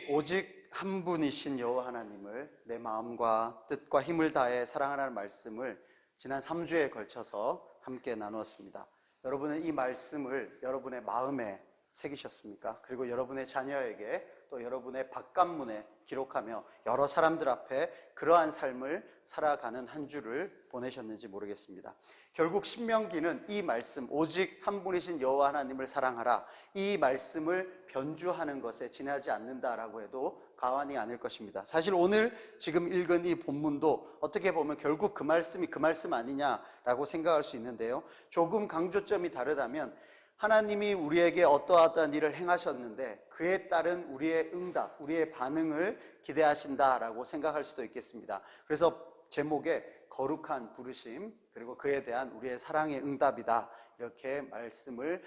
오직 한 분이신 여호와 하나님을 내 마음과 뜻과 힘을 다해 사랑하라는 말씀을 지난 3주에 걸쳐서 함께 나누었습니다. 여러분은 이 말씀을 여러분의 마음에 새기셨습니까? 그리고 여러분의 자녀에게 또 여러분의 바깥문에 기록하며 여러 사람들 앞에 그러한 삶을 살아가는 한 주를 보내셨는지 모르겠습니다. 결국 신명기는 이 말씀, 오직 한 분이신 여호와 하나님을 사랑하라, 이 말씀을 변주하는 것에 지나지 않는다라고 해도 과언이 아닐 것입니다. 사실 오늘 지금 읽은 이 본문도 어떻게 보면 결국 그 말씀이 그 말씀 아니냐라고 생각할 수 있는데요, 조금 강조점이 다르다면 하나님이 우리에게 어떠한 일을 행하셨는데 그에 따른 우리의 응답, 우리의 반응을 기대하신다라고 생각할 수도 있겠습니다. 그래서 제목에 거룩한 부르심, 그리고 그에 대한 우리의 사랑의 응답이다, 이렇게 말씀을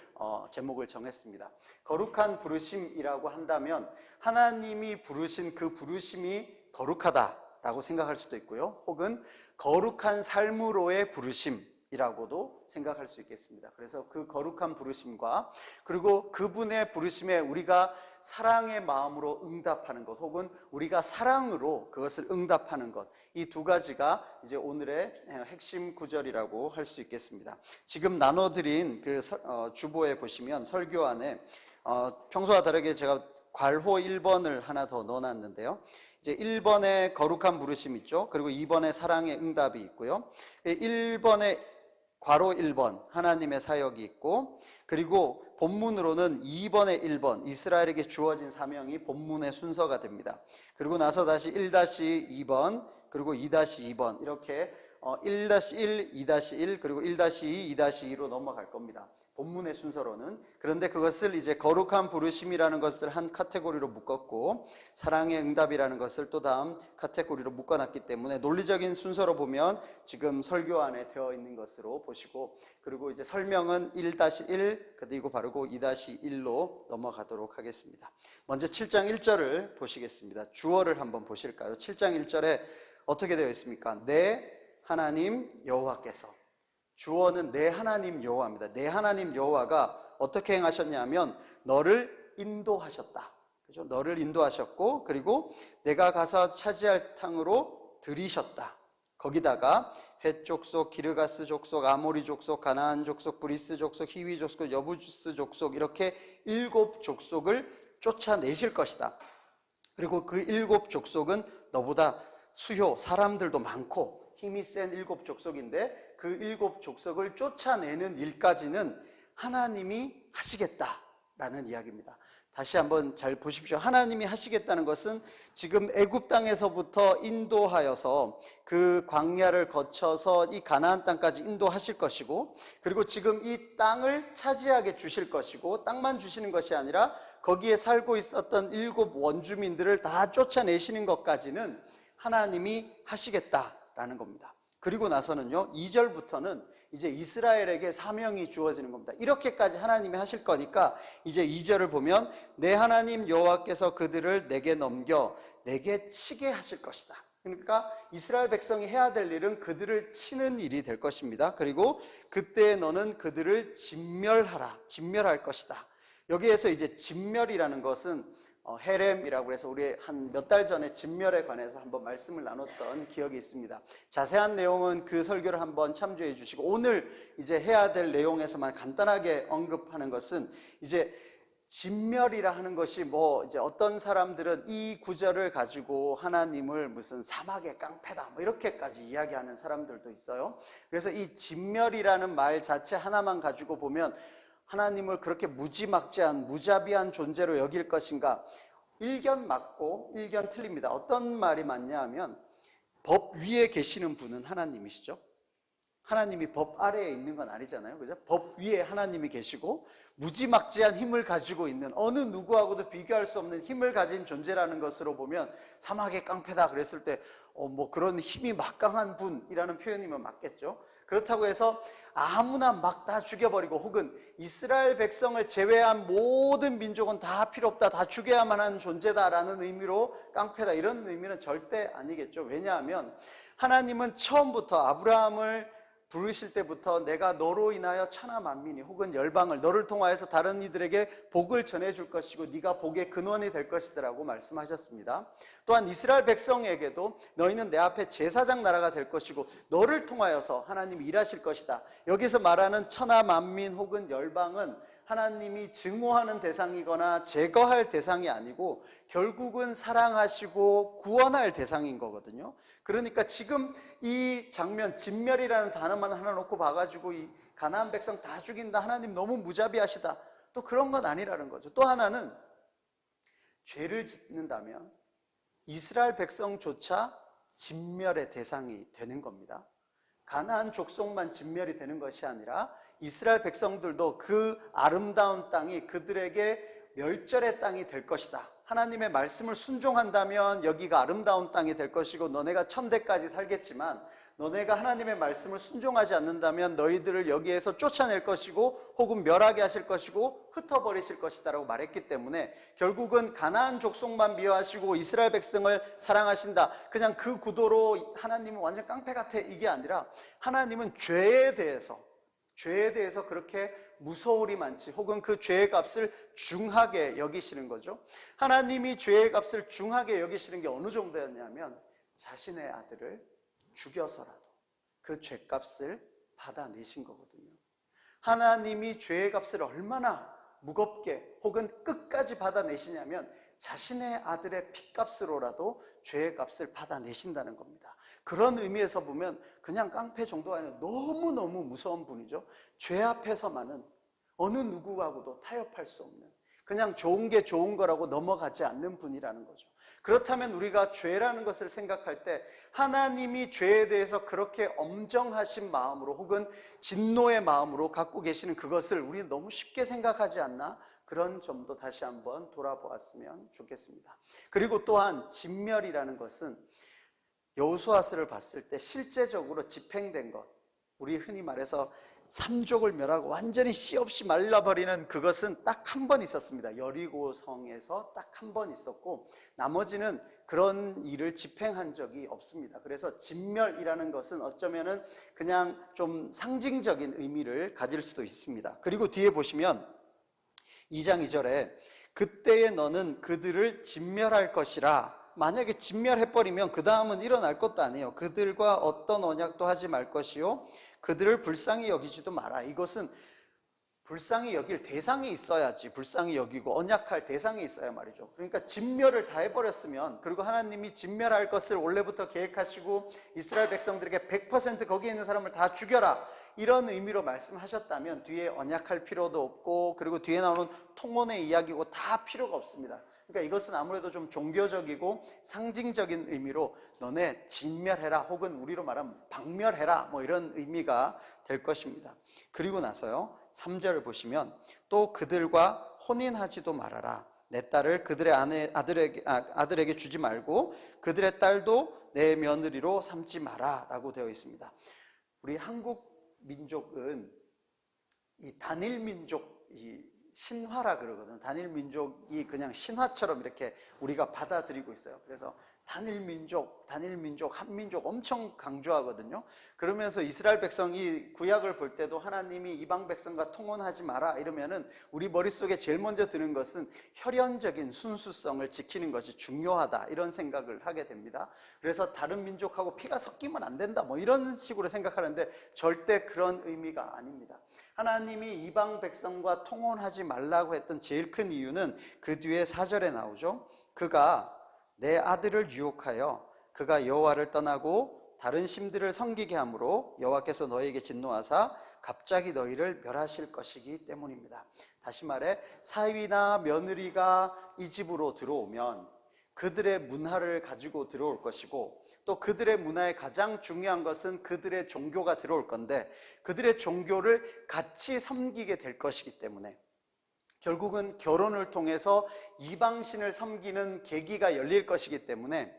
제목을 정했습니다. 거룩한 부르심이라고 한다면 하나님이 부르신 그 부르심이 거룩하다라고 생각할 수도 있고요, 혹은 거룩한 삶으로의 부르심 이라고도 생각할 수 있겠습니다. 그래서 그 거룩한 부르심과 그리고 그분의 부르심에 우리가 사랑의 마음으로 응답하는 것, 혹은 우리가 사랑으로 그것을 응답하는 것, 이 두 가지가 이제 오늘의 핵심 구절이라고 할 수 있겠습니다. 지금 나눠드린 그 주보에 보시면 설교 안에 평소와 다르게 제가 괄호 1번을 하나 더 넣어놨는데요, 이제 1번에 거룩한 부르심 있죠. 그리고 2번에 사랑의 응답이 있고요, 1번에 괄호 1번 하나님의 사역이 있고, 그리고 본문으로는 2번에 1번 이스라엘에게 주어진 사명이 본문의 순서가 됩니다. 그리고 나서 다시 1-2번 그리고 2-2번 이렇게 1-1, 2-1 그리고 1-2, 2-2로 넘어갈 겁니다, 본문의 순서로는. 그런데 그것을 이제 거룩한 부르심이라는 것을 한 카테고리로 묶었고 사랑의 응답이라는 것을 또 다음 카테고리로 묶어놨기 때문에 논리적인 순서로 보면 지금 설교 안에 되어 있는 것으로 보시고, 그리고 이제 설명은 1-1 그리고 바르고 2-1로 넘어가도록 하겠습니다. 먼저 7장 1절을 보시겠습니다. 주어를 한번 보실까요? 7장 1절에 어떻게 되어 있습니까? 내 하나님 여호와께서. 주어는 내 하나님 여호와입니다. 내 하나님 여호와가 어떻게 행하셨냐면 너를 인도하셨다. 그죠? 너를 인도하셨고, 그리고 내가 가서 차지할 땅으로 들이셨다. 거기다가 헷 족속, 기르가스 족속, 아모리 족속, 가나안 족속, 브리스 족속, 히위 족속, 여부스 족속, 이렇게 7 족속을 쫓아내실 것이다. 그리고 그 7 족속은 너보다 수효, 사람들도 많고 힘이 센 7 족속인데 그 7 족속을 쫓아내는 일까지는 하나님이 하시겠다라는 이야기입니다. 다시 한번 잘 보십시오. 하나님이 하시겠다는 것은 지금 애굽 땅에서부터 인도하여서 그 광야를 거쳐서 이 가나안 땅까지 인도하실 것이고, 그리고 지금 이 땅을 차지하게 주실 것이고, 땅만 주시는 것이 아니라 거기에 살고 있었던 7 원주민들을 다 쫓아내시는 것까지는 하나님이 하시겠다라는 겁니다. 그리고 나서는요, 2절부터는 이제 이스라엘에게 사명이 주어지는 겁니다. 이렇게까지 하나님이 하실 거니까 이제 2절을 보면 내 하나님 여호와께서 그들을 내게 넘겨 내게 치게 하실 것이다. 그러니까 이스라엘 백성이 해야 될 일은 그들을 치는 일이 될 것입니다. 그리고 그때 너는 그들을 진멸할 것이다. 여기에서 이제 진멸이라는 것은 헤렘이라고 해서 우리 한 몇 달 전에 진멸에 관해서 한번 말씀을 나눴던 기억이 있습니다. 자세한 내용은 그 설교를 한번 참조해 주시고, 오늘 이제 해야 될 내용에서만 간단하게 언급하는 것은 이제 진멸이라 하는 것이 이제 어떤 사람들은 이 구절을 가지고 하나님을 무슨 사막의 깡패다 이렇게까지 이야기하는 사람들도 있어요. 그래서 이 진멸이라는 말 자체 하나만 가지고 보면 하나님을 그렇게 무지막지한 무자비한 존재로 여길 것인가? 일견 맞고 일견 틀립니다. 어떤 말이 맞냐 하면 법 위에 계시는 분은 하나님이시죠. 하나님이 법 아래에 있는 건 아니잖아요, 그죠? 법 위에 하나님이 계시고 무지막지한 힘을 가지고 있는, 어느 누구하고도 비교할 수 없는 힘을 가진 존재라는 것으로 보면 사막의 깡패다 그랬을 때 그런 힘이 막강한 분이라는 표현이면 맞겠죠. 그렇다고 해서 아무나 막 다 죽여버리고, 혹은 이스라엘 백성을 제외한 모든 민족은 다 필요 없다, 다 죽여야만 하는 존재다라는 의미로 깡패다, 이런 의미는 절대 아니겠죠. 왜냐하면 하나님은 처음부터 아브라함을 부르실 때부터 내가 너로 인하여 천하 만민이 혹은 열방을 너를 통하여서 다른 이들에게 복을 전해줄 것이고 네가 복의 근원이 될 것이라고 말씀하셨습니다. 또한 이스라엘 백성에게도 너희는 내 앞에 제사장 나라가 될 것이고 너를 통하여서 하나님이 일하실 것이다. 여기서 말하는 천하 만민 혹은 열방은 하나님이 증오하는 대상이거나 제거할 대상이 아니고 결국은 사랑하시고 구원할 대상인 거거든요. 그러니까 지금 이 장면, 진멸이라는 단어만 하나 놓고 봐가지고 이 가나안 백성 다 죽인다, 하나님 너무 무자비하시다, 또 그런 건 아니라는 거죠. 또 하나는 죄를 짓는다면 이스라엘 백성조차 진멸의 대상이 되는 겁니다. 가나안 족속만 진멸이 되는 것이 아니라 이스라엘 백성들도 그 아름다운 땅이 그들에게 멸절의 땅이 될 것이다. 하나님의 말씀을 순종한다면 여기가 아름다운 땅이 될 것이고 너네가 천대까지 살겠지만 너네가 하나님의 말씀을 순종하지 않는다면 너희들을 여기에서 쫓아낼 것이고 혹은 멸하게 하실 것이고 흩어버리실 것이다 라고 말했기 때문에 결국은 가나안 족속만 미워하시고 이스라엘 백성을 사랑하신다, 그냥 그 구도로 하나님은 완전 깡패 같아, 이게 아니라 하나님은 죄에 대해서 그렇게 무서울이 많지, 혹은 그 죄의 값을 중하게 여기시는 거죠. 하나님이 죄의 값을 중하게 여기시는 게 어느 정도였냐면 자신의 아들을 죽여서라도 그 죄값을 받아내신 거거든요. 하나님이 죄의 값을 얼마나 무겁게 혹은 끝까지 받아내시냐면 자신의 아들의 피값으로라도 죄의 값을 받아내신다는 겁니다. 그런 의미에서 보면 그냥 깡패 정도가 아니라 너무너무 무서운 분이죠. 죄 앞에서만은 어느 누구하고도 타협할 수 없는, 그냥 좋은 게 좋은 거라고 넘어가지 않는 분이라는 거죠. 그렇다면 우리가 죄라는 것을 생각할 때 하나님이 죄에 대해서 그렇게 엄정하신 마음으로 혹은 진노의 마음으로 갖고 계시는 그것을 우리는 너무 쉽게 생각하지 않나? 그런 점도 다시 한번 돌아보았으면 좋겠습니다. 그리고 또한 진멸이라는 것은 여호수아서를 봤을 때 실제적으로 집행된 것, 우리 흔히 말해서 삼족을 멸하고 완전히 씨 없이 말라버리는 그것은 딱 한 번 있었습니다. 여리고 성에서 딱 한 번 있었고 나머지는 그런 일을 집행한 적이 없습니다. 그래서 진멸이라는 것은 어쩌면은 그냥 좀 상징적인 의미를 가질 수도 있습니다. 그리고 뒤에 보시면 2장 2절에 그때에 너는 그들을 진멸할 것이라, 만약에 진멸해버리면 그 다음은 일어날 것도 아니에요. 그들과 어떤 언약도 하지 말 것이요 그들을 불쌍히 여기지도 마라. 이것은 불쌍히 여길 대상이 있어야지 불쌍히 여기고 언약할 대상이 있어야 말이죠. 그러니까 진멸을 다 해버렸으면, 그리고 하나님이 진멸할 것을 원래부터 계획하시고 이스라엘 백성들에게 100% 거기에 있는 사람을 다 죽여라, 이런 의미로 말씀하셨다면 뒤에 언약할 필요도 없고 그리고 뒤에 나오는 통혼의 이야기고 다 필요가 없습니다. 그러니까 이것은 아무래도 좀 종교적이고 상징적인 의미로 너네 진멸해라 혹은 우리로 말하면 박멸해라 뭐 이런 의미가 될 것입니다. 그리고 나서요 3절을 보시면 또 그들과 혼인하지도 말아라. 내 딸을 그들의 아들에게 주지 말고 그들의 딸도 내 며느리로 삼지 마라 라고 되어 있습니다. 우리 한국 민족은 이 단일 민족, 이 신화라 그러거든요. 단일 민족이 그냥 신화처럼 이렇게 우리가 받아들이고 있어요. 그래서 단일 민족, 한민족 엄청 강조하거든요. 그러면서 이스라엘 백성이 구약을 볼 때도 하나님이 이방 백성과 통혼하지 마라 이러면은 우리 머릿속에 제일 먼저 드는 것은 혈연적인 순수성을 지키는 것이 중요하다, 이런 생각을 하게 됩니다. 그래서 다른 민족하고 피가 섞이면 안 된다 뭐 이런 식으로 생각하는데 절대 그런 의미가 아닙니다. 하나님이 이방 백성과 통혼하지 말라고 했던 제일 큰 이유는 그 뒤에 4절에 나오죠. 그가 내 아들을 유혹하여 그가 여호와를 떠나고 다른 신들을 섬기게 함으로 여호와께서 너희에게 진노하사 갑자기 너희를 멸하실 것이기 때문입니다. 다시 말해 사위나 며느리가 이 집으로 들어오면 그들의 문화를 가지고 들어올 것이고 또 그들의 문화의 가장 중요한 것은 그들의 종교가 들어올 건데 그들의 종교를 같이 섬기게 될 것이기 때문에 결국은 결혼을 통해서 이방신을 섬기는 계기가 열릴 것이기 때문에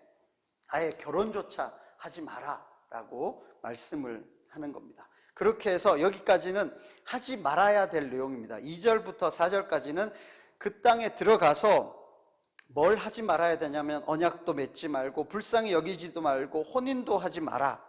아예 결혼조차 하지 마라 라고 말씀을 하는 겁니다. 그렇게 해서 여기까지는 하지 말아야 될 내용입니다. 2절부터 4절까지는 그 땅에 들어가서 뭘 하지 말아야 되냐면 언약도 맺지 말고 불쌍히 여기지도 말고 혼인도 하지 마라.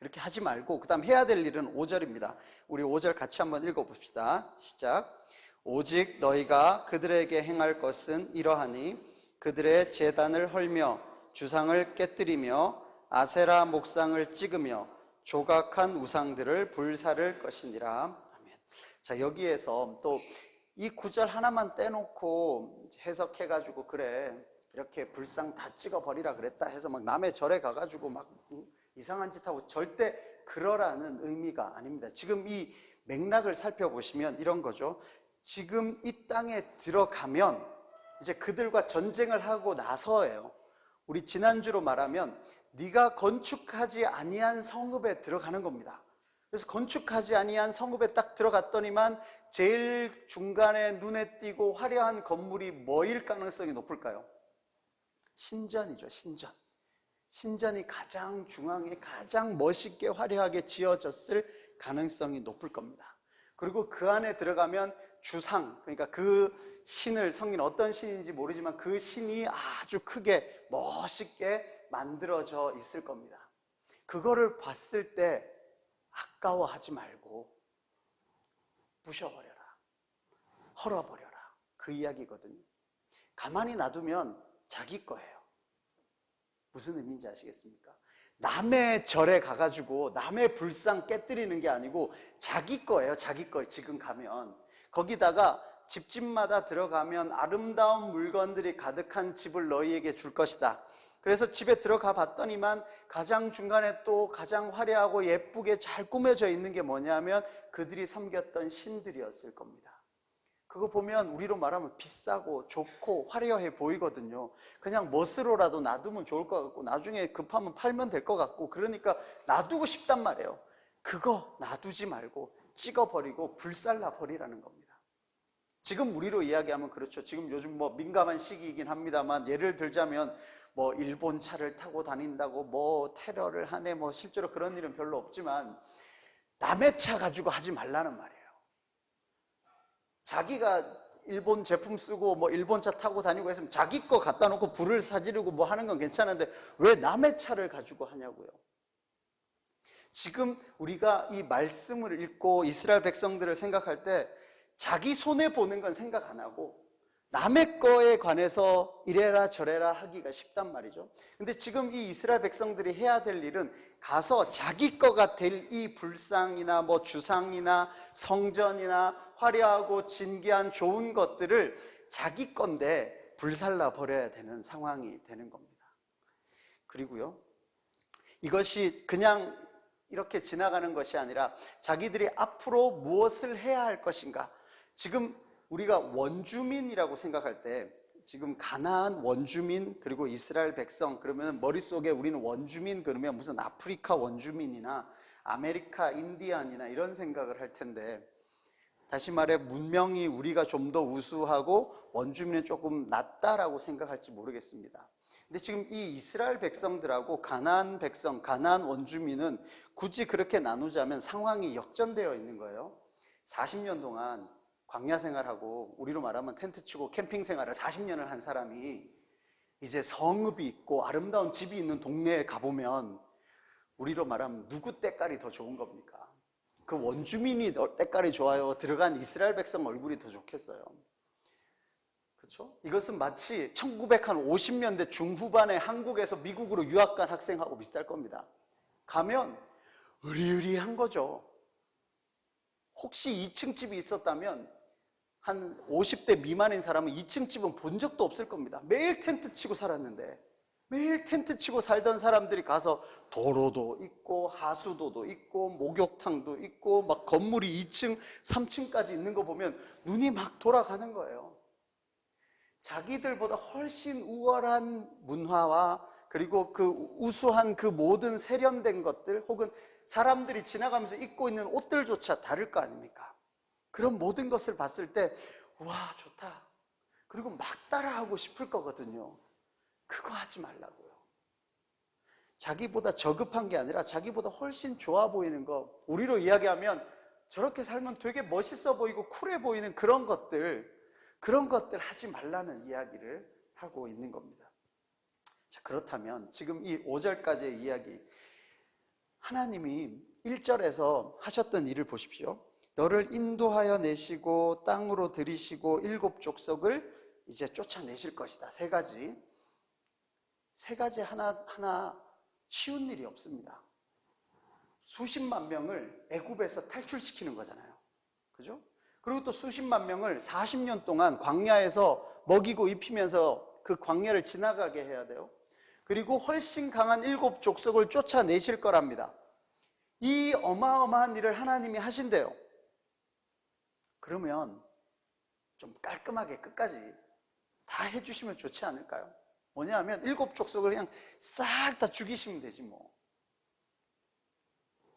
이렇게 하지 말고 그 다음 해야 될 일은 5절입니다. 우리 5절 같이 한번 읽어봅시다. 시작. 오직 너희가 그들에게 행할 것은 이러하니 그들의 제단을 헐며 주상을 깨뜨리며 아세라 목상을 찍으며 조각한 우상들을 불사를 것이니라. 아멘. 자, 여기에서 또 이 구절 하나만 떼놓고 해석해가지고 그래 이렇게 불상 다 찍어버리라 그랬다 해서 막 남의 절에 가가지고 막 이상한 짓 하고 절대 그러라는 의미가 아닙니다. 지금 이 맥락을 살펴보시면 이런 거죠. 지금 이 땅에 들어가면 이제 그들과 전쟁을 하고 나서예요. 우리 지난주로 말하면 네가 건축하지 아니한 성읍에 들어가는 겁니다. 그래서 건축하지 아니한 성읍에 딱 들어갔더니만 제일 중간에 눈에 띄고 화려한 건물이 뭐일 가능성이 높을까요? 신전이죠. 신전. 신전이 가장 중앙에 가장 멋있게 화려하게 지어졌을 가능성이 높을 겁니다. 그리고 그 안에 들어가면 주상, 그러니까 그 신을, 성인 어떤 신인지 모르지만 그 신이 아주 크게 멋있게 만들어져 있을 겁니다. 그거를 봤을 때 아까워하지 말고 부셔버려라, 헐어버려라, 그 이야기거든요. 가만히 놔두면 자기 거예요. 무슨 의미인지 아시겠습니까? 남의 절에 가가지고 남의 불상 깨뜨리는 게 아니고 자기 거예요. 자기 거. 지금 가면 거기다가 집집마다 들어가면 아름다운 물건들이 가득한 집을 너희에게 줄 것이다. 그래서 집에 들어가 봤더니만 가장 중간에 또 가장 화려하고 예쁘게 잘 꾸며져 있는 게 뭐냐면 그들이 섬겼던 신들이었을 겁니다. 그거 보면 우리로 말하면 비싸고 좋고 화려해 보이거든요. 그냥 멋으로라도 놔두면 좋을 것 같고 나중에 급하면 팔면 될 것 같고 그러니까 놔두고 싶단 말이에요. 그거 놔두지 말고 찍어버리고 불살라 버리라는 겁니다. 지금 우리로 이야기하면 그렇죠. 지금 요즘 뭐 민감한 시기이긴 합니다만 예를 들자면 뭐 일본 차를 타고 다닌다고 뭐 테러를 하네 뭐 실제로 그런 일은 별로 없지만 남의 차 가지고 하지 말라는 말이에요. 자기가 일본 제품 쓰고 뭐 일본 차 타고 다니고 했으면 자기 거 갖다 놓고 불을 사지르고 뭐 하는 건 괜찮은데 왜 남의 차를 가지고 하냐고요. 지금 우리가 이 말씀을 읽고 이스라엘 백성들을 생각할 때 자기 손해 보는 건 생각 안 하고 남의 거에 관해서 이래라 저래라 하기가 쉽단 말이죠. 근데 지금 이 이스라엘 백성들이 해야 될 일은 가서 자기 거가 될 이 불상이나 뭐 주상이나 성전이나 화려하고 진귀한 좋은 것들을 자기 건데 불살라 버려야 되는 상황이 되는 겁니다. 그리고요, 이것이 그냥 이렇게 지나가는 것이 아니라 자기들이 앞으로 무엇을 해야 할 것인가. 지금 우리가 원주민이라고 생각할 때 지금 가나안 원주민 그리고 이스라엘 백성 그러면 머릿속에 우리는 원주민 그러면 무슨 아프리카 원주민이나 아메리카 인디안이나 이런 생각을 할 텐데 다시 말해 문명이 우리가 좀 더 우수하고 원주민은 조금 낫다라고 생각할지 모르겠습니다. 근데 지금 이 이스라엘 백성들하고 가나안 백성, 가나안 원주민은 굳이 그렇게 나누자면 상황이 역전되어 있는 거예요. 40년 동안 광야 생활하고 우리로 말하면 텐트 치고 캠핑 생활을 40년을 한 사람이 이제 성읍이 있고 아름다운 집이 있는 동네에 가보면 우리로 말하면 누구 때깔이 더 좋은 겁니까? 그 원주민이 때깔이 좋아요? 들어간 이스라엘 백성 얼굴이 더 좋겠어요? 그렇죠? 이것은 마치 1950년대 중후반에 한국에서 미국으로 유학 간 학생하고 비슷할 겁니다. 가면 으리으리한 거죠. 혹시 2층 집이 있었다면 한 50대 미만인 사람은 2층 집은 본 적도 없을 겁니다. 매일 텐트 치고 살았는데 매일 텐트 치고 살던 사람들이 가서 도로도 있고 하수도도 있고 목욕탕도 있고 막 건물이 2층, 3층까지 있는 거 보면 눈이 막 돌아가는 거예요. 자기들보다 훨씬 우월한 문화와 그리고 그 우수한 그 모든 세련된 것들 혹은 사람들이 지나가면서 입고 있는 옷들조차 다를 거 아닙니까? 그런 모든 것을 봤을 때 와 좋다. 그리고 막 따라하고 싶을 거거든요. 그거 하지 말라고요. 자기보다 저급한 게 아니라 자기보다 훨씬 좋아 보이는 거, 우리로 이야기하면 저렇게 살면 되게 멋있어 보이고 쿨해 보이는 그런 것들 하지 말라는 이야기를 하고 있는 겁니다. 자, 그렇다면 지금 이 5절까지의 이야기 하나님이 1절에서 하셨던 일을 보십시오. 너를 인도하여 내시고 땅으로 들이시고 7 족속을 이제 쫓아내실 것이다. 세 가지 하나하나 쉬운 일이 없습니다. 수십만 명을 애굽에서 탈출시키는 거잖아요. 그죠? 그리고 또 수십만 명을 40년 동안 광야에서 먹이고 입히면서 그 광야를 지나가게 해야 돼요. 그리고 훨씬 강한 7 족속을 쫓아내실 거랍니다. 이 어마어마한 일을 하나님이 하신대요. 그러면 좀 깔끔하게 끝까지 다 해주시면 좋지 않을까요? 뭐냐 하면 7 족속을 그냥 싹 다 죽이시면 되지 뭐.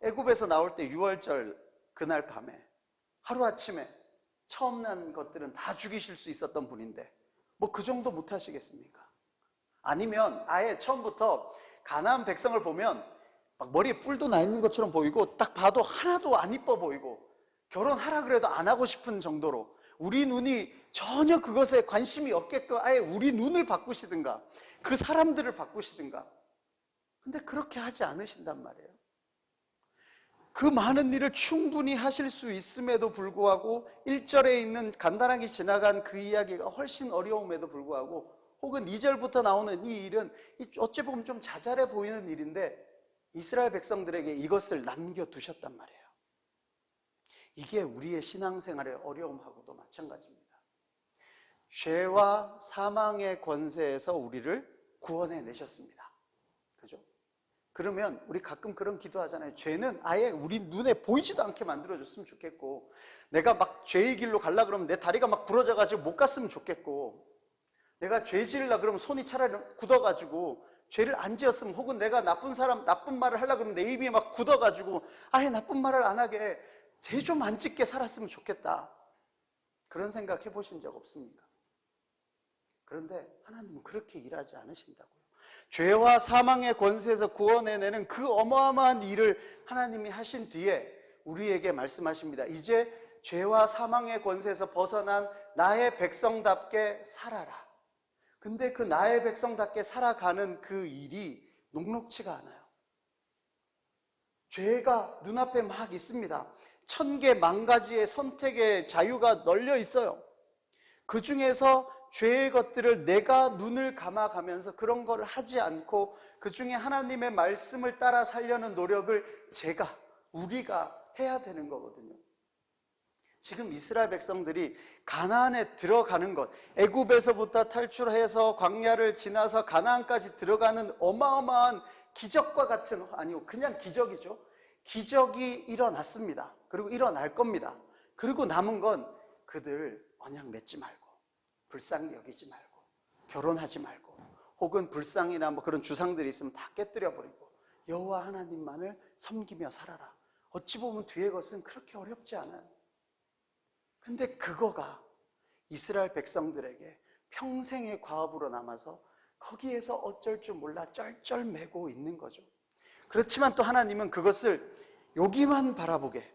애굽에서 나올 때 6월절 그날 밤에 하루아침에 처음 난 것들은 다 죽이실 수 있었던 분인데 뭐 그 정도 못 하시겠습니까? 아니면 아예 처음부터 가나안 백성을 보면 막 머리에 뿔도 나 있는 것처럼 보이고 딱 봐도 하나도 안 이뻐 보이고 결혼하라 그래도 안 하고 싶은 정도로 우리 눈이 전혀 그것에 관심이 없게끔 아예 우리 눈을 바꾸시든가 그 사람들을 바꾸시든가. 근데 그렇게 하지 않으신단 말이에요. 그 많은 일을 충분히 하실 수 있음에도 불구하고 1절에 있는 간단하게 지나간 그 이야기가 훨씬 어려움에도 불구하고 혹은 2절부터 나오는 이 일은 어찌 보면 좀 자잘해 보이는 일인데 이스라엘 백성들에게 이것을 남겨두셨단 말이에요. 이게 우리의 신앙생활의 어려움하고도 마찬가지입니다. 죄와 사망의 권세에서 우리를 구원해 내셨습니다. 그죠? 그러면 우리 가끔 그런 기도하잖아요. 죄는 아예 우리 눈에 보이지도 않게 만들어줬으면 좋겠고, 내가 막 죄의 길로 가려고 그러면 내 다리가 막 부러져가지고 못 갔으면 좋겠고, 내가 죄 지으려고 그러면 손이 차라리 굳어가지고 죄를 안 지었으면, 혹은 내가 나쁜 말을 하려고 그러면 내 입이 막 굳어가지고 아예 나쁜 말을 안 하게 죄 좀 안 짓게 살았으면 좋겠다. 그런 생각 해보신 적 없습니까? 그런데 하나님은 그렇게 일하지 않으신다고요. 죄와 사망의 권세에서 구원해내는 그 어마어마한 일을 하나님이 하신 뒤에 우리에게 말씀하십니다. 이제 죄와 사망의 권세에서 벗어난 나의 백성답게 살아라. 근데 그 나의 백성답게 살아가는 그 일이 녹록치가 않아요. 죄가 눈앞에 막 있습니다. 1000개 만가지의 선택의 자유가 널려 있어요. 그 중에서 죄의 것들을 내가 눈을 감아가면서 그런 걸 하지 않고 그 중에 하나님의 말씀을 따라 살려는 노력을 우리가 해야 되는 거거든요. 지금 이스라엘 백성들이 가나안에 들어가는 것, 애굽에서부터 탈출해서 광야를 지나서 가나안까지 들어가는 어마어마한 기적과 같은, 아니요, 그냥 기적이죠. 기적이 일어났습니다. 그리고 일어날 겁니다. 그리고 남은 건 그들 언약 맺지 말고, 불쌍히 여기지 말고, 결혼하지 말고, 혹은 불상이나 뭐 그런 주상들이 있으면 다 깨뜨려 버리고 여호와 하나님만을 섬기며 살아라. 어찌 보면 뒤의 것은 그렇게 어렵지 않아요. 근데 그거가 이스라엘 백성들에게 평생의 과업으로 남아서 거기에서 어쩔 줄 몰라 쩔쩔매고 있는 거죠. 그렇지만 또 하나님은 그것을 여기만 바라보게,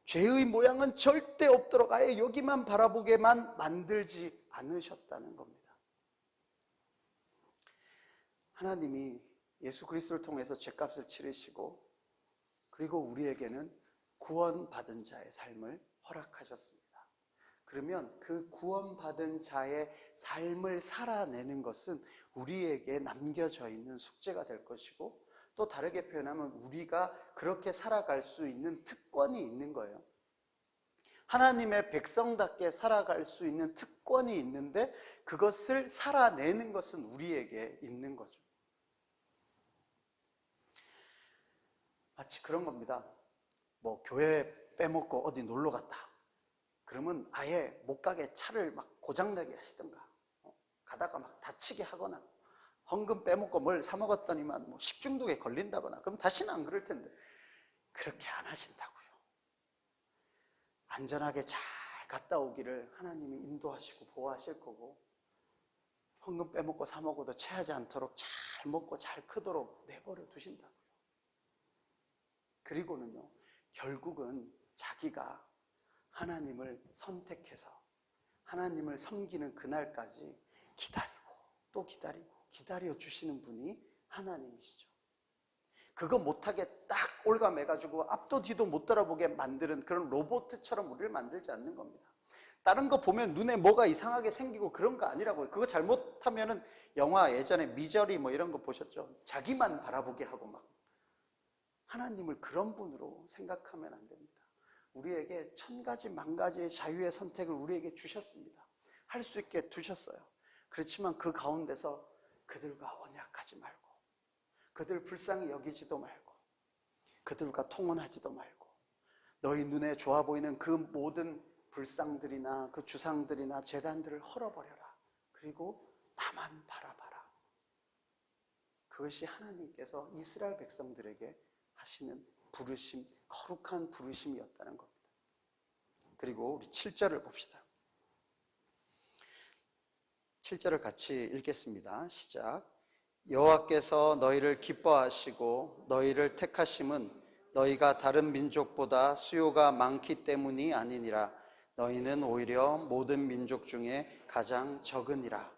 죄의 모양은 절대 없도록 아예 여기만 바라보게만 만들지 않으셨다는 겁니다. 하나님이 예수 그리스도를 통해서 죄값을 치르시고 그리고 우리에게는 구원받은 자의 삶을 허락하셨습니다. 그러면 그 구원받은 자의 삶을 살아내는 것은 우리에게 남겨져 있는 숙제가 될 것이고, 또 다르게 표현하면 우리가 그렇게 살아갈 수 있는 특권이 있는 거예요. 하나님의 백성답게 살아갈 수 있는 특권이 있는데 그것을 살아내는 것은 우리에게 있는 거죠. 마치 그런 겁니다. 뭐 교회 빼먹고 어디 놀러 갔다. 그러면 아예 못 가게 차를 막 고장나게 하시던가, 가다가 막 다치게 하거나, 헌금 빼먹고 뭘 사 먹었더니만 뭐 식중독에 걸린다거나, 그럼 다시는 안 그럴 텐데 그렇게 안 하신다고요. 안전하게 잘 갔다 오기를 하나님이 인도하시고 보호하실 거고, 헌금 빼먹고 사 먹어도 체하지 않도록 잘 먹고 잘 크도록 내버려 두신다고요. 그리고는요, 결국은 자기가 하나님을 선택해서 하나님을 섬기는 그날까지 기다리고 또 기다리고 기다려 주시는 분이 하나님이시죠. 그거 못하게 딱 올가매가지고 앞도 뒤도 못 돌아보게 만드는 그런 로봇처럼 우리를 만들지 않는 겁니다. 다른 거 보면 눈에 뭐가 이상하게 생기고 그런 거 아니라고요. 그거 잘못하면은 영화 예전에 미저리 뭐 이런 거 보셨죠? 자기만 바라보게 하고 막. 하나님을 그런 분으로 생각하면 안 됩니다. 우리에게 천 가지 만 가지의 자유의 선택을 우리에게 주셨습니다. 할 수 있게 두셨어요. 그렇지만 그 가운데서 그들과 언약하지 말고, 그들 불쌍히 여기지도 말고, 그들과 통혼하지도 말고, 너희 눈에 좋아 보이는 그 모든 불상들이나 그 주상들이나 제단들을 헐어버려라. 그리고 나만 바라봐라. 그것이 하나님께서 이스라엘 백성들에게 하시는 부르심, 거룩한 부르심이었다는 겁니다. 그리고 우리 7절을 봅시다. 7절을 같이 읽겠습니다. 시작. 여호와께서 너희를 기뻐하시고 너희를 택하심은 너희가 다른 민족보다 수요가 많기 때문이 아니니라. 너희는 오히려 모든 민족 중에 가장 적으니라.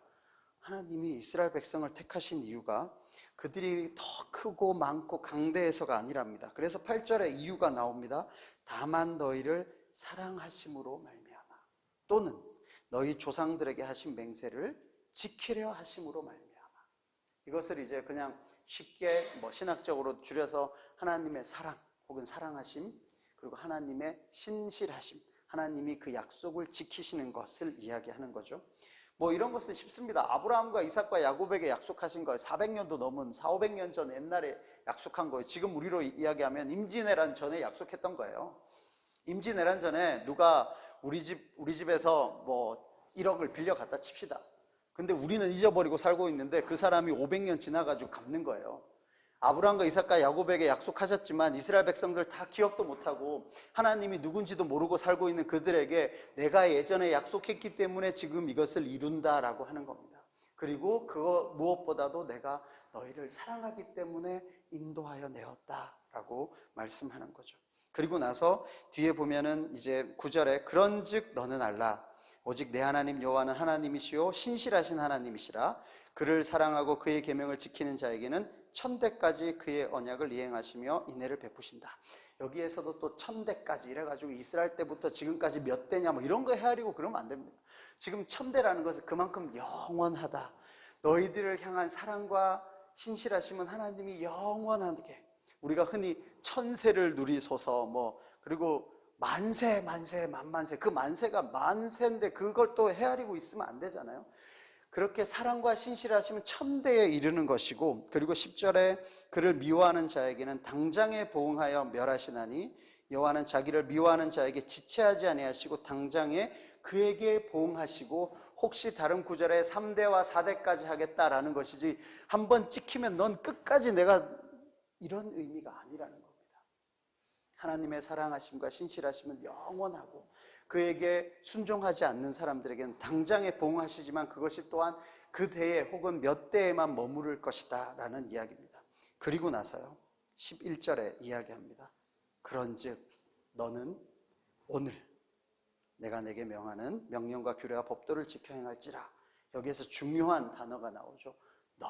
하나님이 이스라엘 백성을 택하신 이유가 그들이 더 크고 많고 강대해서가 아니랍니다. 그래서 8절에 이유가 나옵니다. 다만 너희를 사랑하심으로 말미암아, 또는 너희 조상들에게 하신 맹세를 지키려 하심으로 말미암아. 이것을 이제 그냥 쉽게 신학적으로 줄여서 하나님의 사랑 혹은 사랑하심, 그리고 하나님의 신실하심, 하나님이 그 약속을 지키시는 것을 이야기하는 거죠. 이런 것은 쉽습니다. 아브라함과 이삭과 야곱에게 약속하신 거예요. 400년도 넘은 400~500년 전 옛날에 약속한 거예요. 지금 우리로 이야기하면 임진왜란 전에 약속했던 거예요. 임진왜란 전에 누가 우리 집에서 1억을 빌려갔다 칩시다. 근데 우리는 잊어버리고 살고 있는데 그 사람이 500년 지나가지고 갚는 거예요. 아브라함과 이삭과 야곱에게 약속하셨지만 이스라엘 백성들 다 기억도 못하고 하나님이 누군지도 모르고 살고 있는 그들에게 내가 예전에 약속했기 때문에 지금 이것을 이룬다라고 하는 겁니다. 그리고 그거 무엇보다도 내가 너희를 사랑하기 때문에 인도하여 내었다라고 말씀하는 거죠. 그리고 나서 뒤에 보면은 이제 9절에 그런즉 너는 알라 오직 내 하나님 여호와는 하나님이시요 신실하신 하나님이시라. 그를 사랑하고 그의 계명을 지키는 자에게는 천대까지 그의 언약을 이행하시며 인애를 베푸신다. 여기에서도 또 천대까지 이래가지고 이스라엘 때부터 지금까지 몇 대냐 이런 거 헤아리고 그러면 안 됩니다. 지금 천대라는 것은 그만큼 영원하다. 너희들을 향한 사랑과 신실하심은 하나님이 영원하게, 우리가 흔히 천세를 누리소서 그리고 만세 만만세, 그 만세가 만세인데 그걸 또 헤아리고 있으면 안 되잖아요. 그렇게 사랑과 신실하심은 천대에 이르는 것이고, 그리고 10절에 그를 미워하는 자에게는 당장에 보응하여 멸하시나니 여호와는 자기를 미워하는 자에게 지체하지 아니하시고 당장에 그에게 보응하시고, 혹시 다른 구절에 3대와 4대까지 하겠다라는 것이지 한번 찍히면 넌 끝까지 내가, 이런 의미가 아니라는 겁니다. 하나님의 사랑하심과 신실하심은 영원하고 그에게 순종하지 않는 사람들에게는 당장에 보응하시지만 그것이 또한 그 대에 혹은 몇 대에만 머무를 것이다 라는 이야기입니다. 그리고 나서요 11절에 이야기합니다. 그런즉 너는 오늘 내가 내게 명하는 명령과 규례와 법도를 지켜 행할지라. 여기에서 중요한 단어가 나오죠. 너.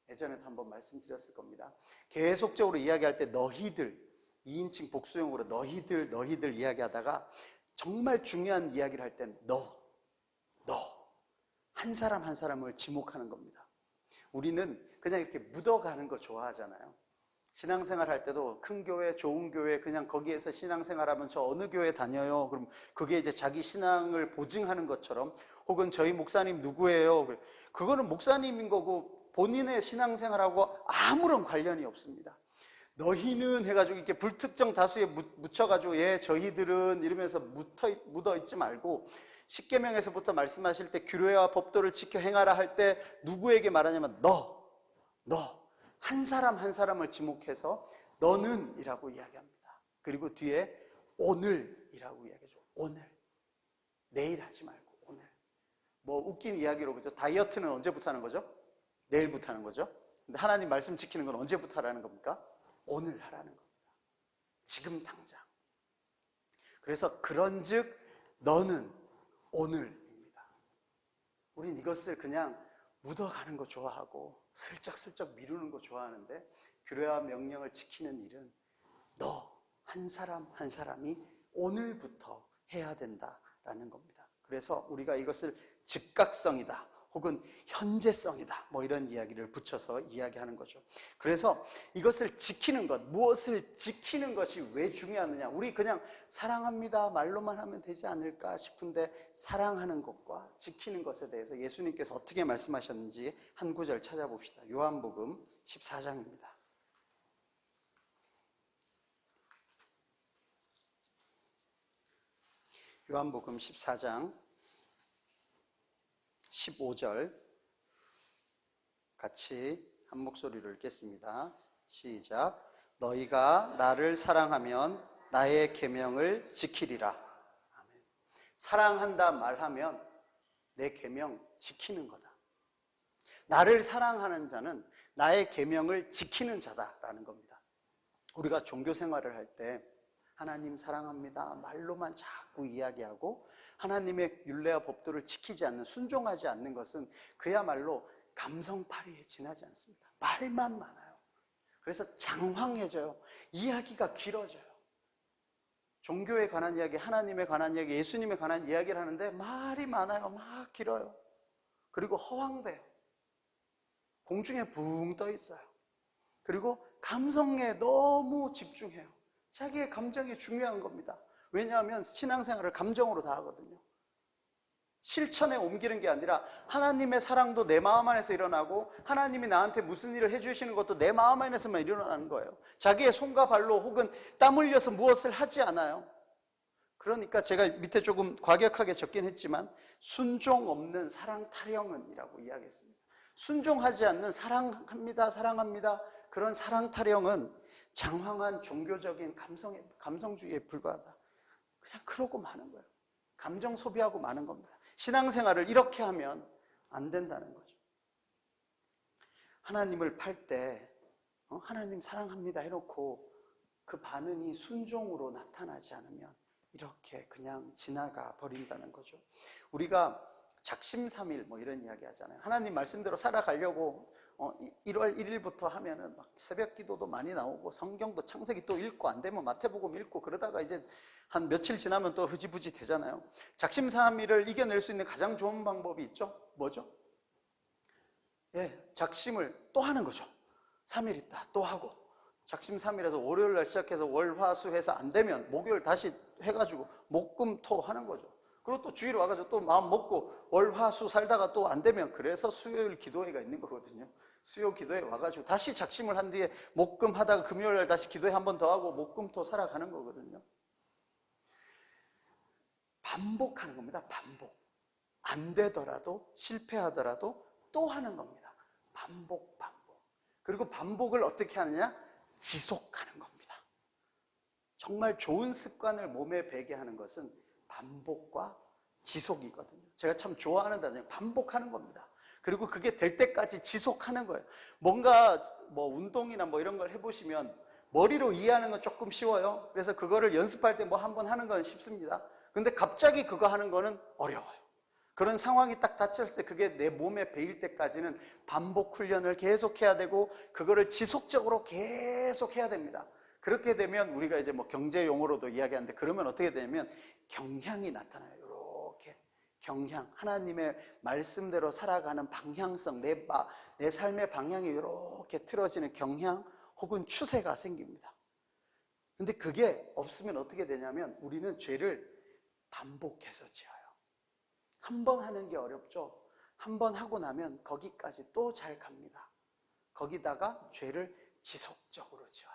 예전에도 한번 말씀드렸을 겁니다. 계속적으로 이야기할 때 너희들, 2인칭 복수형으로 너희들 이야기하다가 정말 중요한 이야기를 할 땐 너, 한 사람 한 사람을 지목하는 겁니다. 우리는 그냥 이렇게 묻어가는 거 좋아하잖아요. 신앙생활 할 때도 큰 교회, 좋은 교회, 그냥 거기에서 신앙생활하면 저 어느 교회 다녀요? 그럼 그게 이제 자기 신앙을 보증하는 것처럼, 혹은 저희 목사님 누구예요? 그거는 목사님인 거고 본인의 신앙생활하고 아무런 관련이 없습니다. 너희는 해가지고 이렇게 불특정 다수에 묻혀가지고 저희들은 이러면서 묻어있지 말고, 십계명에서부터 말씀하실 때 규례와 법도를 지켜 행하라 할 때 누구에게 말하냐면 너 한 사람 한 사람을 지목해서 너는 이라고 이야기합니다. 그리고 뒤에 오늘이라고 이야기하죠. 오늘, 내일 하지 말고 오늘. 웃긴 이야기로, 그죠? 다이어트는 언제부터 하는 거죠? 내일부터 하는 거죠. 근데 하나님 말씀 지키는 건 언제부터 하라는 겁니까? 오늘 하라는 겁니다. 지금 당장. 그래서 그런즉 너는 오늘입니다. 우린 이것을 그냥 묻어가는 거 좋아하고 슬쩍슬쩍 미루는 거 좋아하는데, 규례와 명령을 지키는 일은 너 한 사람 한 사람이 오늘부터 해야 된다라는 겁니다. 그래서 우리가 이것을 즉각성이다 혹은 현재성이다 뭐 이런 이야기를 붙여서 이야기하는 거죠. 그래서 이것을 지키는 것, 무엇을 지키는 것이 왜 중요하느냐, 우리 그냥 사랑합니다 말로만 하면 되지 않을까 싶은데 사랑하는 것과 지키는 것에 대해서 예수님께서 어떻게 말씀하셨는지 한 구절 찾아봅시다. 요한복음 14장입니다. 요한복음 14장 15절 같이 한 목소리로 읽겠습니다. 시작. 너희가 나를 사랑하면 나의 계명을 지키리라. 아멘. 사랑한다 말하면 내 계명 지키는 거다. 나를 사랑하는 자는 나의 계명을 지키는 자다라는 겁니다. 우리가 종교 생활을 할 때 하나님 사랑합니다 말로만 자꾸 이야기하고 하나님의 율례와 법도를 지키지 않는, 순종하지 않는 것은 그야말로 감성파리에 지나지 않습니다. 말만 많아요. 그래서 장황해져요. 이야기가 길어져요. 종교에 관한 이야기, 하나님에 관한 이야기, 예수님에 관한 이야기를 하는데 말이 많아요. 막 길어요. 그리고 허황돼요. 공중에 붕 떠 있어요. 그리고 감성에 너무 집중해요. 자기의 감정이 중요한 겁니다. 왜냐하면 신앙생활을 감정으로 다 하거든요. 실천에 옮기는 게 아니라 하나님의 사랑도 내 마음 안에서 일어나고 하나님이 나한테 무슨 일을 해주시는 것도 내 마음 안에서만 일어나는 거예요. 자기의 손과 발로 혹은 땀 흘려서 무엇을 하지 않아요. 그러니까 제가 밑에 조금 과격하게 적긴 했지만 순종 없는 사랑 타령은이라고 이야기했습니다. 순종하지 않는 사랑합니다 사랑합니다 그런 사랑 타령은 장황한 종교적인 감성주의에 불과하다. 그냥 그러고 마는 거예요. 감정 소비하고 마는 겁니다. 신앙생활을 이렇게 하면 안 된다는 거죠. 하나님을 팔 때 하나님 사랑합니다 해놓고 그 반응이 순종으로 나타나지 않으면 이렇게 그냥 지나가 버린다는 거죠. 우리가 작심삼일 뭐 이런 이야기 하잖아요. 하나님 말씀대로 살아가려고 1월 1일부터 하면은 막 새벽 기도도 많이 나오고 성경도 창세기 또 읽고 안 되면 마태복음 읽고 그러다가 이제 한 며칠 지나면 또 흐지부지 되잖아요. 작심삼일을 이겨낼 수 있는 가장 좋은 방법이 있죠. 뭐죠? 예, 작심을 또 하는 거죠. 3일 있다 또 하고, 작심삼일에서 월요일 날 시작해서 월, 화, 수 해서 안 되면 목요일 다시 해가지고 목, 금, 토 하는 거죠. 그리고 또 주일 와가지고 또 마음 먹고 월, 화, 수 살다가 또 안 되면, 그래서 수요일 기도회가 있는 거거든요. 수요 기도회 와가지고 다시 작심을 한 뒤에 목, 금 하다가 금요일 날 다시 기도회 한 번 더 하고 목, 금, 토 살아가는 거거든요. 반복하는 겁니다. 반복. 안 되더라도 실패하더라도 또 하는 겁니다. 반복. 그리고 반복을 어떻게 하느냐? 지속하는 겁니다. 정말 좋은 습관을 몸에 배게 하는 것은 반복과 지속이거든요. 제가 참 좋아하는 단어예요. 반복하는 겁니다. 그리고 그게 될 때까지 지속하는 거예요. 뭔가 뭐 운동이나 뭐 이런 걸 해보시면 머리로 이해하는 건 조금 쉬워요. 그래서 그거를 연습할 때 뭐 한번 하는 건 쉽습니다. 근데 갑자기 그거 하는 거는 어려워요. 그런 상황이 딱 닥쳤을 때 그게 내 몸에 배일 때까지는 반복 훈련을 계속 해야 되고 그거를 지속적으로 계속 해야 됩니다. 그렇게 되면 우리가 이제 뭐 경제 용어로도 이야기하는데, 그러면 어떻게 되냐면 경향이 나타나요. 이렇게 경향, 하나님의 말씀대로 살아가는 방향성, 내 삶의 방향이 이렇게 틀어지는 경향 혹은 추세가 생깁니다. 근데 그게 없으면 어떻게 되냐면 우리는 죄를 반복해서 지어요. 한 번 하는 게 어렵죠. 한 번 하고 나면 거기까지 또 잘 갑니다. 거기다가 죄를 지속적으로 지어요.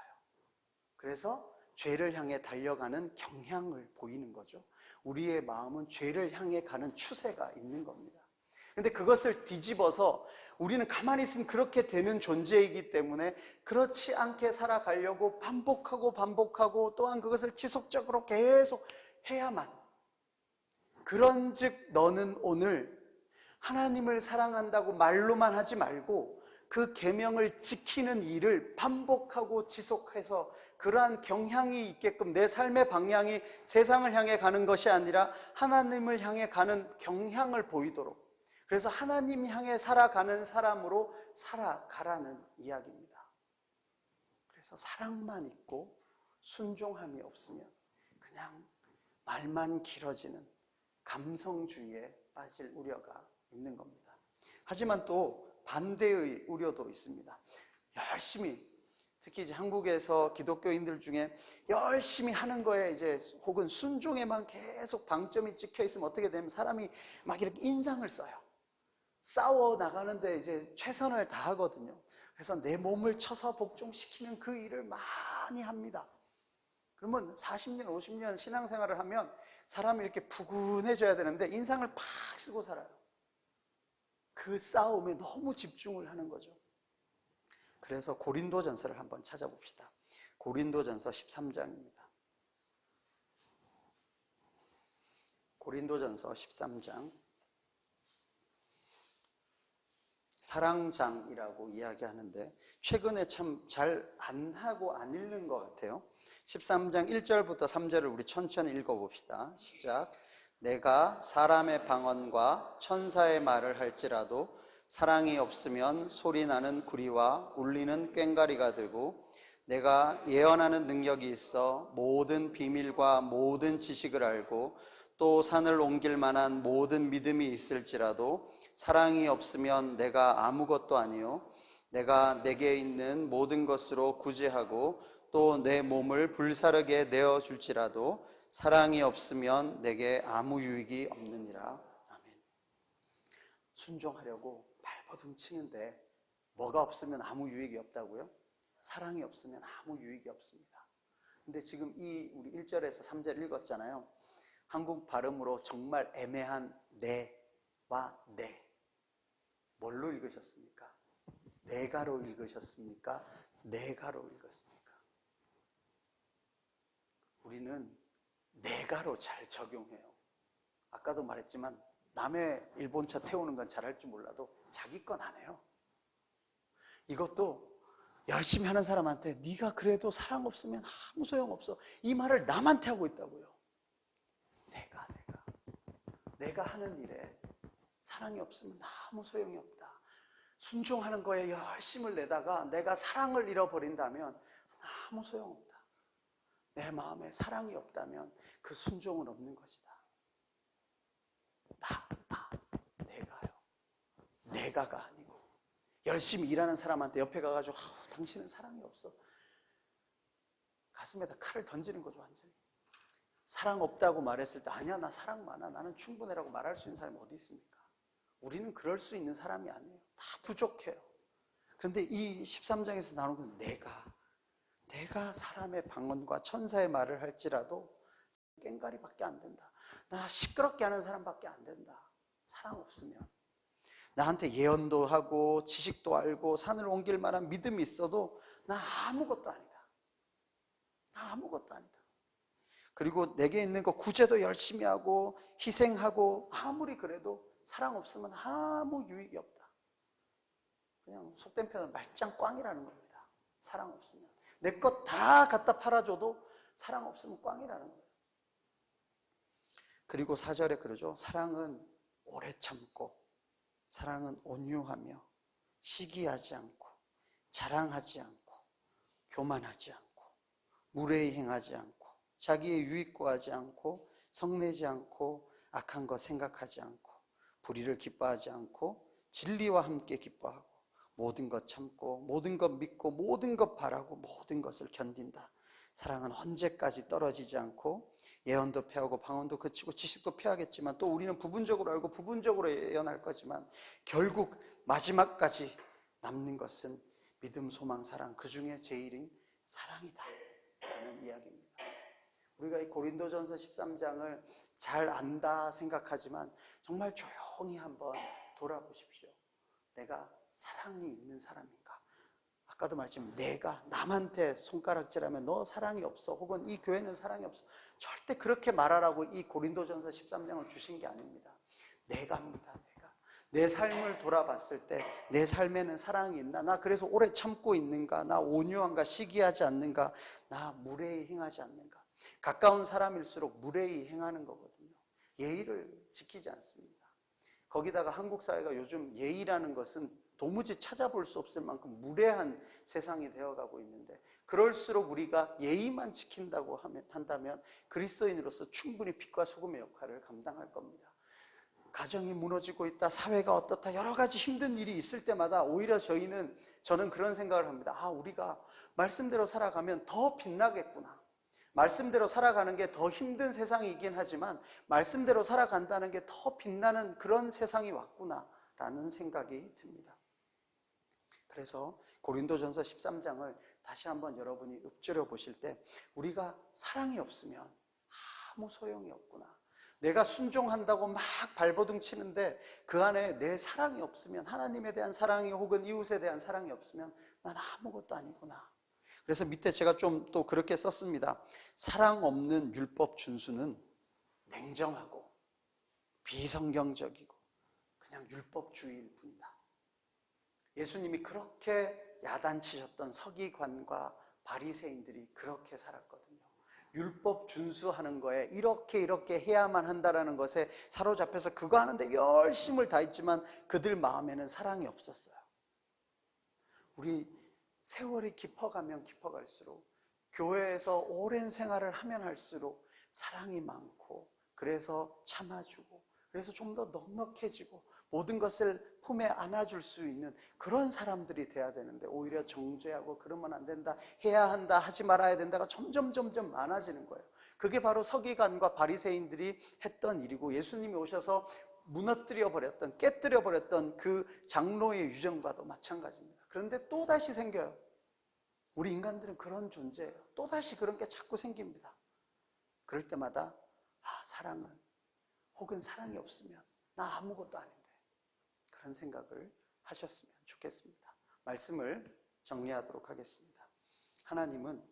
그래서 죄를 향해 달려가는 경향을 보이는 거죠. 우리의 마음은 죄를 향해 가는 추세가 있는 겁니다. 근데 그것을 뒤집어서 우리는 가만히 있으면 그렇게 되는 존재이기 때문에 그렇지 않게 살아가려고 반복하고 또한 그것을 지속적으로 계속 해야만, 그런즉 너는 오늘 하나님을 사랑한다고 말로만 하지 말고 그 계명을 지키는 일을 반복하고 지속해서 그러한 경향이 있게끔 내 삶의 방향이 세상을 향해 가는 것이 아니라 하나님을 향해 가는 경향을 보이도록, 그래서 하나님 향해 살아가는 사람으로 살아가라는 이야기입니다. 그래서 사랑만 있고 순종함이 없으면 그냥 말만 길어지는 감성주의에 빠질 우려가 있는 겁니다. 하지만 또 반대의 우려도 있습니다. 열심히, 특히 이제 한국에서 기독교인들 중에 열심히 하는 거에 이제 혹은 순종에만 계속 방점이 찍혀 있으면 어떻게 되면 사람이 막 이렇게 인상을 써요. 싸워 나가는데 이제 최선을 다하거든요. 그래서 내 몸을 쳐서 복종시키는 그 일을 많이 합니다. 그러면 40년, 50년 신앙생활을 하면 사람이 이렇게 푸근해져야 되는데 인상을 팍 쓰고 살아요. 그 싸움에 너무 집중을 하는 거죠. 그래서 고린도전서를 한번 찾아봅시다. 고린도전서 13장입니다. 고린도전서 13장. 사랑장이라고 이야기하는데 최근에 참 잘 안 하고 안 읽는 것 같아요. 13장 1절부터 3절을 우리 천천히 읽어봅시다. 시작. 내가 사람의 방언과 천사의 말을 할지라도 사랑이 없으면 소리나는 구리와 울리는 꽹과리가 되고, 내가 예언하는 능력이 있어 모든 비밀과 모든 지식을 알고 또 산을 옮길 만한 모든 믿음이 있을지라도 사랑이 없으면 내가 아무것도 아니요 내가 내게 있는 모든 것으로 구제하고 또 내 몸을 불사르게 내어줄지라도 사랑이 없으면 내게 아무 유익이 없느니라. 아멘. 순종하려고 발버둥 치는데 뭐가 없으면 아무 유익이 없다고요? 사랑이 없으면 아무 유익이 없습니다. 근데 지금 이 우리 1절에서 3절 읽었잖아요. 한국 발음으로 정말 애매한 네와 네. 뭘로 읽으셨습니까? 내가로 읽으셨습니까? 내가로 읽었습니까? 우리는 내가로 잘 적용해요. 아까도 말했지만 남의 일본차 태우는 건 잘할 줄 몰라도 자기 건 안 해요. 이것도 열심히 하는 사람한테 네가 그래도 사랑 없으면 아무 소용없어, 이 말을 남한테 하고 있다고요. 내가 하는 일에 사랑이 없으면 아무 소용이 없다. 순종하는 거에 열심을 내다가 내가 사랑을 잃어버린다면 아무 소용없다. 내 마음에 사랑이 없다면 그 순종은 없는 것이다. 내가요. 내가가 아니고 열심히 일하는 사람한테 옆에 가가지고 당신은 사랑이 없어, 가슴에다 칼을 던지는 거죠. 완전히 사랑 없다고 말했을 때 아니야 나 사랑 많아, 나는 충분해라고 말할 수 있는 사람이 어디 있습니까? 우리는 그럴 수 있는 사람이 아니에요. 다 부족해요. 그런데 이 13장에서 나오는 건 내가 사람의 방언과 천사의 말을 할지라도 꽹과리밖에 안 된다. 나 시끄럽게 하는 사람밖에 안 된다. 사랑 없으면 나한테 예언도 하고 지식도 알고 산을 옮길 만한 믿음이 있어도 나 아무것도 아니다. 나 아무것도 아니다. 그리고 내게 있는 거 구제도 열심히 하고 희생하고 아무리 그래도 사랑 없으면 아무 유익이 없다. 그냥 속된 표현은 말짱 꽝이라는 겁니다. 사랑 없으면 내 것 다 갖다 팔아줘도 사랑 없으면 꽝이라는 거예요. 그리고 4절에 그러죠. 사랑은 오래 참고, 사랑은 온유하며 시기하지 않고 자랑하지 않고 교만하지 않고 무례히 행하지 않고 자기의 유익 구하지 않고 성내지 않고 악한 것 생각하지 않고 불의를 기뻐하지 않고 진리와 함께 기뻐하고 모든 것 참고 모든 것 믿고 모든 것 바라고 모든 것을 견딘다. 사랑은 언제까지 떨어지지 않고 예언도 패하고 방언도 그치고 지식도 패하겠지만 또 우리는 부분적으로 알고 부분적으로 예언할 거지만 결국 마지막까지 남는 것은 믿음, 소망, 사랑, 그 중에 제일인 사랑이다 라는 이야기입니다. 우리가 이 고린도전서 13장을 잘 안다 생각하지만 정말 조용히 한번 돌아보십시오. 내가 사랑이 있는 사람인가? 아까도 말했지만 내가 남한테 손가락질하면 너 사랑이 없어 혹은 이 교회는 사랑이 없어, 절대 그렇게 말하라고 이 고린도전서 13장을 주신 게 아닙니다. 내가입니다. 내 삶을 돌아봤을 때 내 삶에는 사랑이 있나? 나 그래서 오래 참고 있는가? 나 온유한가? 시기하지 않는가? 나 무례히 행하지 않는가? 가까운 사람일수록 무례히 행하는 거거든요. 예의를 지키지 않습니다. 거기다가 한국 사회가 요즘 예의라는 것은 도무지 찾아볼 수 없을 만큼 무례한 세상이 되어가고 있는데, 그럴수록 우리가 예의만 지킨다고 한다면 그리스도인으로서 충분히 빛과 소금의 역할을 감당할 겁니다. 가정이 무너지고 있다, 사회가 어떻다, 여러 가지 힘든 일이 있을 때마다 오히려 저는 그런 생각을 합니다. 우리가 말씀대로 살아가면 더 빛나겠구나. 말씀대로 살아가는 게 더 힘든 세상이긴 하지만 말씀대로 살아간다는 게 더 빛나는 그런 세상이 왔구나라는 생각이 듭니다. 그래서 고린도전서 13장을 다시 한번 여러분이 읊조려 보실 때, 우리가 사랑이 없으면 아무 소용이 없구나. 내가 순종한다고 막 발버둥 치는데 그 안에 내 사랑이 없으면, 하나님에 대한 사랑이 혹은 이웃에 대한 사랑이 없으면 난 아무것도 아니구나. 그래서 밑에 제가 좀 또 그렇게 썼습니다. 사랑 없는 율법 준수는 냉정하고 비성경적이고 그냥 율법주의일 뿐이다. 예수님이 그렇게 야단치셨던 서기관과 바리새인들이 그렇게 살았거든요. 율법 준수하는 거에 이렇게 해야만 한다라는 것에 사로잡혀서 그거 하는데 열심을 다했지만 그들 마음에는 사랑이 없었어요. 우리 세월이 깊어가면 깊어갈수록, 교회에서 오랜 생활을 하면 할수록 사랑이 많고, 그래서 참아주고, 그래서 좀 더 넉넉해지고 모든 것을 품에 안아줄 수 있는 그런 사람들이 돼야 되는데, 오히려 정죄하고 그러면 안 된다, 해야 한다, 하지 말아야 된다가 점점 많아지는 거예요. 그게 바로 서기관과 바리새인들이 했던 일이고, 예수님이 오셔서 무너뜨려 버렸던, 깨뜨려 버렸던 그 장로의 유전과도 마찬가지입니다. 그런데 또다시 생겨요. 우리 인간들은 그런 존재예요. 또다시 그런 게 자꾸 생깁니다. 그럴 때마다 사랑은, 혹은 사랑이 없으면 나 아무것도 아닌데, 그런 생각을 하셨으면 좋겠습니다. 말씀을 정리하도록 하겠습니다. 하나님은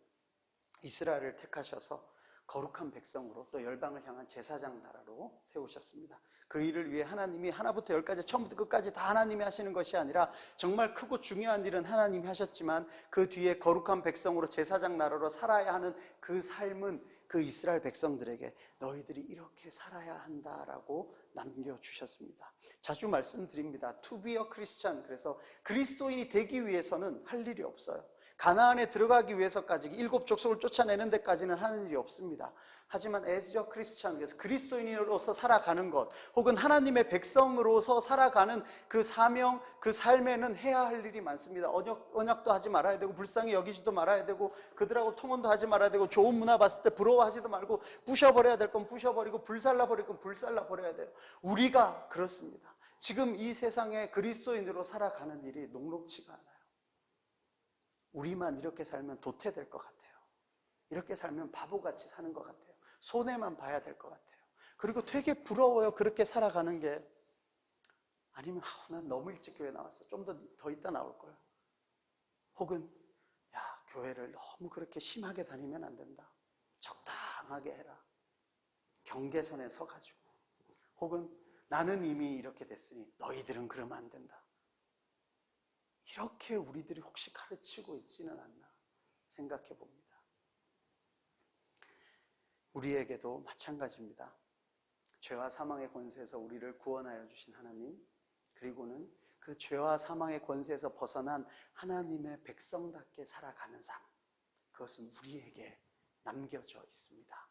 이스라엘을 택하셔서 거룩한 백성으로, 또 열방을 향한 제사장 나라로 세우셨습니다. 그 일을 위해 하나님이 하나부터 열까지, 처음부터 끝까지 다 하나님이 하시는 것이 아니라 정말 크고 중요한 일은 하나님이 하셨지만 그 뒤에 거룩한 백성으로 제사장 나라로 살아야 하는 그 삶은 그 이스라엘 백성들에게 너희들이 이렇게 살아야 한다라고 남겨주셨습니다. 자주 말씀드립니다. To be a Christian, 그래서 그리스도인이 되기 위해서는 할 일이 없어요. 가나안에 들어가기 위해서까지, 7 족속을 쫓아내는 데까지는 하는 일이 없습니다. 하지만 as a Christian, 그래서 그리스도인으로서 살아가는 것, 혹은 하나님의 백성으로서 살아가는 그 사명, 그 삶에는 해야 할 일이 많습니다. 언약도 하지 말아야 되고, 불쌍히 여기지도 말아야 되고, 그들하고 통혼도 하지 말아야 되고, 좋은 문화 봤을 때 부러워하지도 말고, 부셔버려야 될 건 부셔버리고, 불살라버릴 건 불살라버려야 돼요. 우리가 그렇습니다. 지금 이 세상에 그리스도인으로 살아가는 일이 녹록지가 않아요. 우리만 이렇게 살면 도태될 것 같아요. 이렇게 살면 바보같이 사는 것 같아요. 손해만 봐야 될 것 같아요. 그리고 되게 부러워요, 그렇게 살아가는 게. 아니면 난 너무 일찍 교회 나왔어, 좀 더 있다 나올 걸. 혹은 교회를 너무 그렇게 심하게 다니면 안 된다, 적당하게 해라, 경계선에 서가지고. 혹은 나는 이미 이렇게 됐으니 너희들은 그러면 안 된다. 이렇게 우리들이 혹시 가르치고 있지는 않나 생각해 봅니다. 우리에게도 마찬가지입니다. 죄와 사망의 권세에서 우리를 구원하여 주신 하나님, 그리고는 그 죄와 사망의 권세에서 벗어난 하나님의 백성답게 살아가는 삶, 그것은 우리에게 남겨져 있습니다.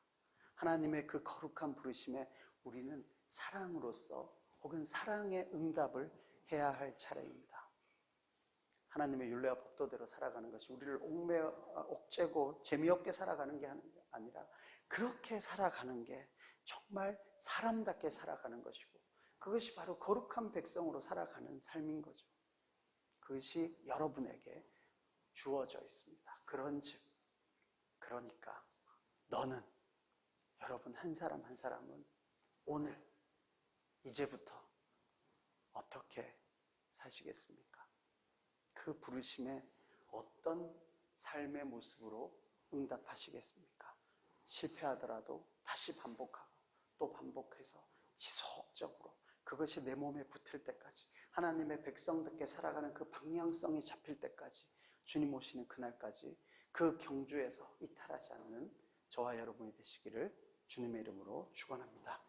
하나님의 그 거룩한 부르심에 우리는 사랑으로서, 혹은 사랑의 응답을 해야 할 차례입니다. 하나님의 율례와 법도대로 살아가는 것이 우리를 옥죄고 재미없게 살아가는 게 아니라, 그렇게 살아가는 게 정말 사람답게 살아가는 것이고, 그것이 바로 거룩한 백성으로 살아가는 삶인 거죠. 그것이 여러분에게 주어져 있습니다. 그러니까 너는, 여러분 한 사람 한 사람은 오늘, 이제부터 어떻게 사시겠습니까? 그 부르심에 어떤 삶의 모습으로 응답하시겠습니까? 실패하더라도 다시 반복하고 또 반복해서 지속적으로 그것이 내 몸에 붙을 때까지, 하나님의 백성답게 살아가는 그 방향성이 잡힐 때까지, 주님 오시는 그날까지 그 경주에서 이탈하지 않는 저와 여러분이 되시기를 주님의 이름으로 축원합니다.